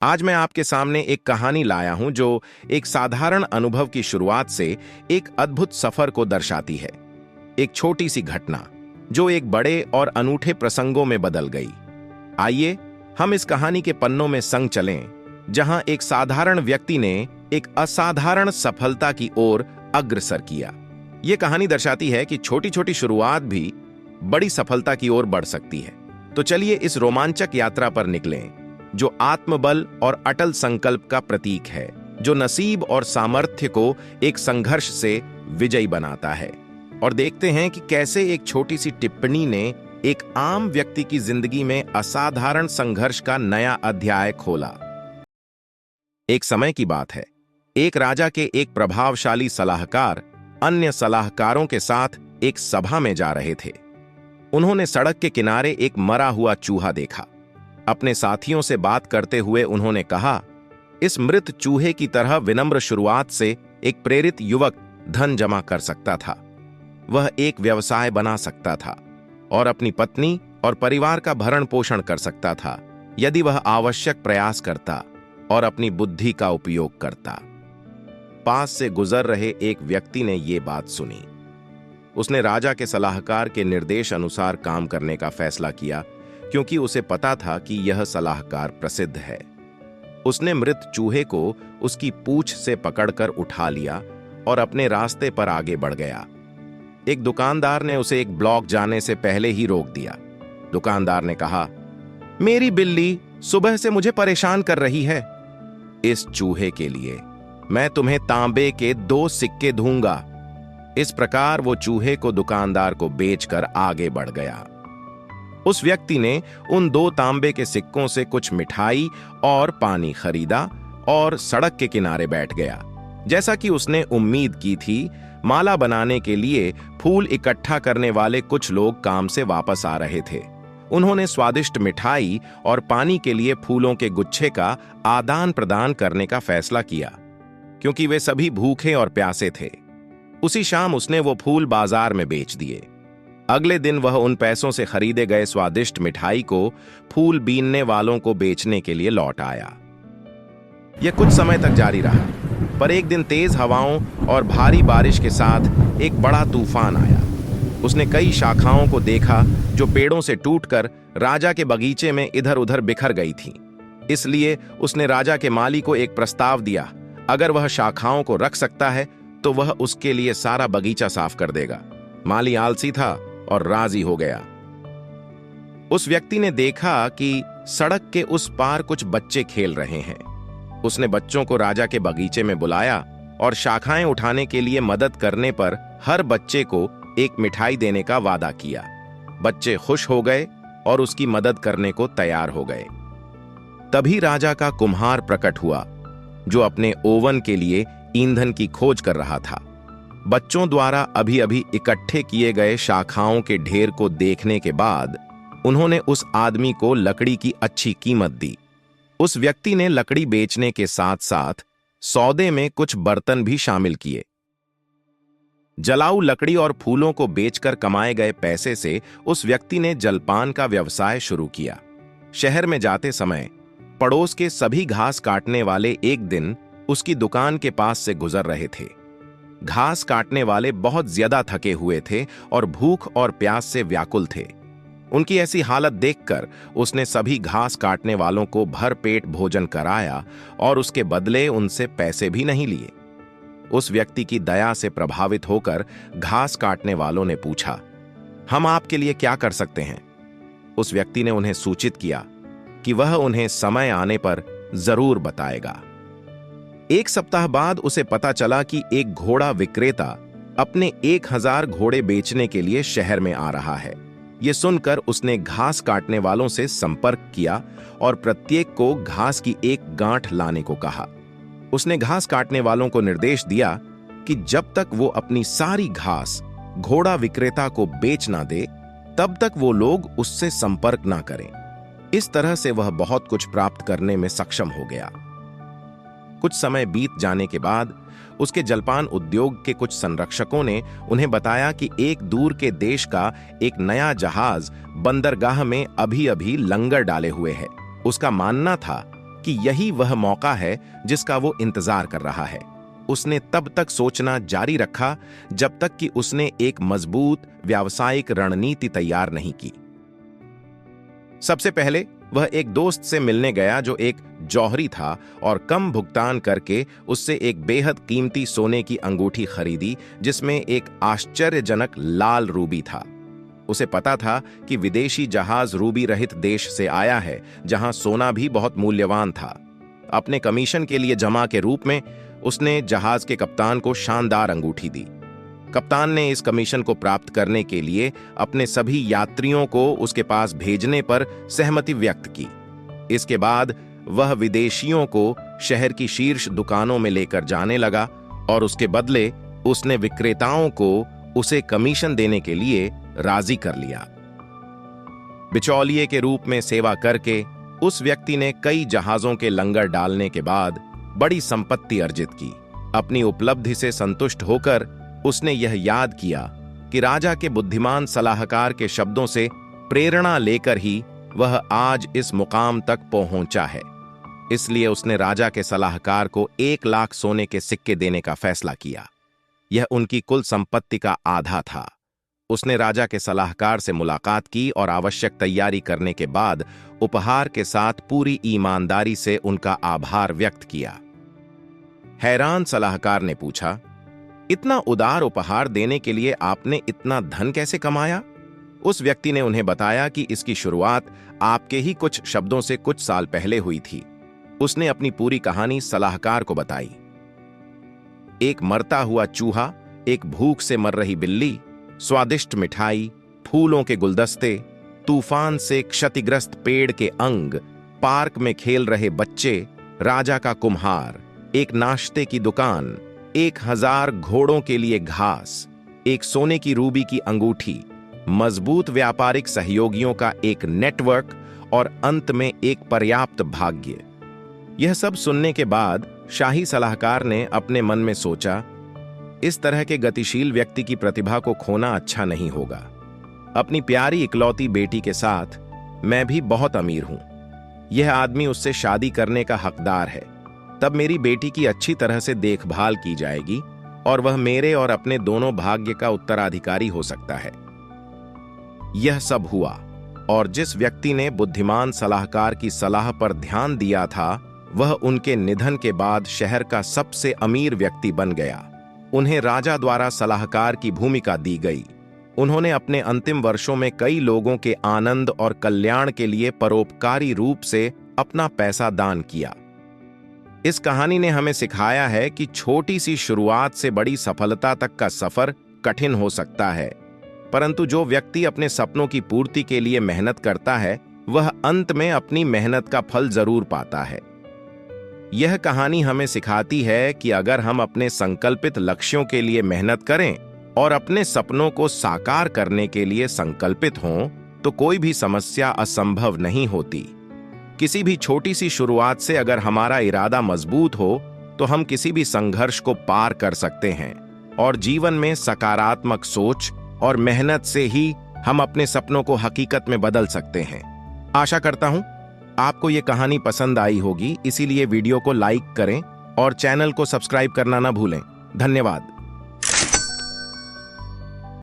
आज मैं आपके सामने एक कहानी लाया हूं जो एक साधारण अनुभव की शुरुआत से एक अद्भुत सफर को दर्शाती है। एक छोटी सी घटना जो एक बड़े और अनूठे प्रसंगों में बदल गई। आइए हम इस कहानी के पन्नों में संग चलें, जहां एक साधारण व्यक्ति ने एक असाधारण सफलता की ओर अग्रसर किया। यह कहानी दर्शाती है कि छोटी छोटी शुरुआत भी बड़ी सफलता की ओर बढ़ सकती है। तो चलिए इस रोमांचक यात्रा पर निकलें, जो आत्मबल और अटल संकल्प का प्रतीक है, जो नसीब और सामर्थ्य को एक संघर्ष से विजयी बनाता है। और देखते हैं कि कैसे एक छोटी सी टिप्पणी ने एक आम व्यक्ति की जिंदगी में असाधारण संघर्ष का नया अध्याय खोला। एक समय की बात है, एक राजा के एक प्रभावशाली सलाहकार अन्य सलाहकारों के साथ एक सभा में जा रहे थे। उन्होंने सड़क के किनारे एक मरा हुआ चूहा देखा। अपने साथियों से बात करते हुए उन्होंने कहा, इस मृत चूहे की तरह विनम्र शुरुआत से एक प्रेरित युवक धन जमा कर सकता था। वह एक व्यवसाय बना सकता था और अपनी पत्नी और परिवार का भरण पोषण कर सकता था, यदि वह आवश्यक प्रयास करता और अपनी बुद्धि का उपयोग करता। पास से गुजर रहे एक व्यक्ति ने यह बात सुनी। उसने राजा के सलाहकार के निर्देश अनुसार काम करने का फैसला किया, क्योंकि उसे पता था कि यह सलाहकार प्रसिद्ध है। उसने मृत चूहे को उसकी पूंछ से पकड़कर उठा लिया और अपने रास्ते पर आगे बढ़ गया। एक दुकानदार ने उसे एक ब्लॉक जाने से पहले ही रोक दिया। दुकानदार ने कहा, मेरी बिल्ली सुबह से मुझे परेशान कर रही है। इस चूहे के लिए मैं तुम्हें तांबे के 2 सिक्के दूंगा। इस प्रकार वो चूहे को दुकानदार को बेचकर आगे बढ़ गया। उस व्यक्ति ने उन 2 तांबे के सिक्कों से कुछ मिठाई और पानी खरीदा और सड़क के किनारे बैठ गया। जैसा कि उसने उम्मीद की थी, माला बनाने के लिए फूल इकट्ठा करने वाले कुछ लोग काम से वापस आ रहे थे। उन्होंने स्वादिष्ट मिठाई और पानी के लिए फूलों के गुच्छे का आदान प्रदान करने का फैसला किया, क्योंकि वे सभी भूखे और प्यासे थे। उसी शाम उसने वो फूल बाजार में बेच दिए। अगले दिन वह उन पैसों से खरीदे गए स्वादिष्ट मिठाई को फूल बीनने वालों को बेचने के लिए लौट आया। यह कुछ समय तक जारी रहा, पर एक दिन तेज हवाओं और भारी बारिश के साथ एक बड़ा तूफान आया। उसने कई शाखाओं को देखा जो पेड़ों से टूटकर राजा के बगीचे में इधर उधर बिखर गई थीं। इसलिए उसने राजा के माली को एक प्रस्ताव दिया, अगर वह शाखाओं को रख सकता है तो वह उसके लिए सारा बगीचा साफ कर देगा। माली आलसी था और राजी हो गया। उस व्यक्ति ने देखा कि सड़क के उस पार कुछ बच्चे खेल रहे हैं। उसने बच्चों को राजा के बगीचे में बुलाया और शाखाएं उठाने के लिए मदद करने पर हर बच्चे को एक मिठाई देने का वादा किया। बच्चे खुश हो गए और उसकी मदद करने को तैयार हो गए। तभी राजा का कुम्हार प्रकट हुआ, जो अपने ओवन के लिए ईंधन की खोज कर रहा था। बच्चों द्वारा अभी अभी इकट्ठे किए गए शाखाओं के ढेर को देखने के बाद उन्होंने उस आदमी को लकड़ी की अच्छी कीमत दी। उस व्यक्ति ने लकड़ी बेचने के साथ साथ सौदे में कुछ बर्तन भी शामिल किए। जलाऊ लकड़ी और फूलों को बेचकर कमाए गए पैसे से उस व्यक्ति ने जलपान का व्यवसाय शुरू किया। शहर में जाते समय पड़ोस के सभी घास काटने वाले एक दिन उसकी दुकान के पास से गुजर रहे थे। घास काटने वाले बहुत ज्यादा थके हुए थे और भूख और प्यास से व्याकुल थे। उनकी ऐसी हालत देखकर उसने सभी घास काटने वालों को भरपेट भोजन कराया और उसके बदले उनसे पैसे भी नहीं लिए। उस व्यक्ति की दया से प्रभावित होकर घास काटने वालों ने पूछा, हम आपके लिए क्या कर सकते हैं? उस व्यक्ति ने उन्हें सूचित किया कि वह उन्हें समय आने पर जरूर बताएगा। एक सप्ताह बाद उसे पता चला कि एक घोड़ा विक्रेता अपने 1000 घोड़े बेचने के लिए शहर में आ रहा है। यह सुनकर उसने घास काटने वालों से संपर्क किया और प्रत्येक को घास की एक गांठ लाने को कहा। उसने घास काटने वालों को निर्देश दिया कि जब तक वो अपनी सारी घास घोड़ा विक्रेता को बेच ना दे, तब तक वो लोग उससे संपर्क ना करें। इस तरह से वह बहुत कुछ प्राप्त करने में सक्षम हो गया। कुछ समय बीत जाने के बाद उसके जलपान उद्योग के कुछ संरक्षकों ने उन्हें बताया कि एक दूर के देश का एक नया जहाज बंदरगाह में अभी अभी लंगर डाले हुए है। उसका मानना था कि यही वह मौका है जिसका वो इंतजार कर रहा है। उसने तब तक सोचना जारी रखा जब तक कि उसने एक मजबूत व्यावसायिक रणनीति तैयार नहीं की। सबसे पहले वह एक दोस्त से मिलने गया जो एक जौहरी था और कम भुगतान करके उससे एक बेहद कीमती सोने की अंगूठी खरीदी जिसमें एक आश्चर्यजनक लाल रूबी था। उसे पता था कि विदेशी जहाज रूबी रहित देश से आया है जहां सोना भी बहुत मूल्यवान था। अपने कमीशन के लिए जमा के रूप में उसने जहाज के कप्तान को शानदार अंगूठी दी। कप्तान ने इस कमीशन को प्राप्त करने के लिए अपने सभी यात्रियों को उसके पास भेजने पर सहमति व्यक्त की। इसके बाद वह विदेशियों को शहर की शीर्ष दुकानों में लेकर जाने लगा और उसके बदले उसने विक्रेताओं को उसे कमीशन देने के लिए राजी कर लिया। बिचौलिए के रूप में सेवा करके उस व्यक्ति ने कई जहाजों के लंगर डालने के बाद बड़ी संपत्ति अर्जित की। अपनी उपलब्धि से संतुष्ट होकर उसने यह याद किया कि राजा के बुद्धिमान सलाहकार के शब्दों से प्रेरणा लेकर ही वह आज इस मुकाम तक पहुंचा है। इसलिए उसने राजा के सलाहकार को 1 लाख सोने के सिक्के देने का फैसला किया। यह उनकी कुल संपत्ति का आधा था। उसने राजा के सलाहकार से मुलाकात की और आवश्यक तैयारी करने के बाद उपहार के साथ पूरी ईमानदारी से उनका आभार व्यक्त किया। हैरान सलाहकार ने पूछा, इतना उदार उपहार देने के लिए आपने इतना धन कैसे कमाया? उस व्यक्ति ने उन्हें बताया कि इसकी शुरुआत आपके ही कुछ शब्दों से कुछ साल पहले हुई थी। उसने अपनी पूरी कहानी सलाहकार को बताई। एक मरता हुआ चूहा, एक भूख से मर रही बिल्ली, स्वादिष्ट मिठाई, फूलों के गुलदस्ते, तूफान से क्षतिग्रस्त पेड़ के अंग, पार्क में खेल रहे बच्चे, राजा का कुम्हार, एक नाश्ते की दुकान, 1000 घोड़ों के लिए घास, एक सोने की रूबी की अंगूठी, मजबूत व्यापारिक सहयोगियों का एक नेटवर्क और अंत में एक पर्याप्त भाग्य। यह सब सुनने के बाद शाही सलाहकार ने अपने मन में सोचा, इस तरह के गतिशील व्यक्ति की प्रतिभा को खोना अच्छा नहीं होगा। अपनी प्यारी इकलौती बेटी के साथ मैं भी बहुत अमीर हूं। यह आदमी उससे शादी करने का हकदार है। तब मेरी बेटी की अच्छी तरह से देखभाल की जाएगी और वह मेरे और अपने दोनों भाग्य का उत्तराधिकारी हो सकता है। यह सब हुआ और जिस व्यक्ति ने बुद्धिमान सलाहकार की सलाह पर ध्यान दिया था, वह उनके निधन के बाद शहर का सबसे अमीर व्यक्ति बन गया। उन्हें राजा द्वारा सलाहकार की भूमिका दी गई। उन्होंने अपने अंतिम वर्षों में कई लोगों के आनंद और कल्याण के लिए परोपकारी रूप से अपना पैसा दान किया। इस कहानी ने हमें सिखाया है कि छोटी सी शुरुआत से बड़ी सफलता तक का सफर कठिन हो सकता है, परंतु जो व्यक्ति अपने सपनों की पूर्ति के लिए मेहनत करता है, वह अंत में अपनी मेहनत का फल जरूर पाता है। यह कहानी हमें सिखाती है कि अगर हम अपने संकल्पित लक्ष्यों के लिए मेहनत करें और अपने सपनों को साकार करने के लिए संकल्पित हों, तो कोई भी समस्या असंभव नहीं होती। किसी भी छोटी सी शुरुआत से अगर हमारा इरादा मजबूत हो, तो हम किसी भी संघर्ष को पार कर सकते हैं और जीवन में सकारात्मक सोच और मेहनत से ही हम अपने सपनों को हकीकत में बदल सकते हैं। आशा करता हूं आपको ये कहानी पसंद आई होगी, इसीलिए वीडियो को लाइक करें और चैनल को सब्सक्राइब करना ना भूलें। धन्यवाद।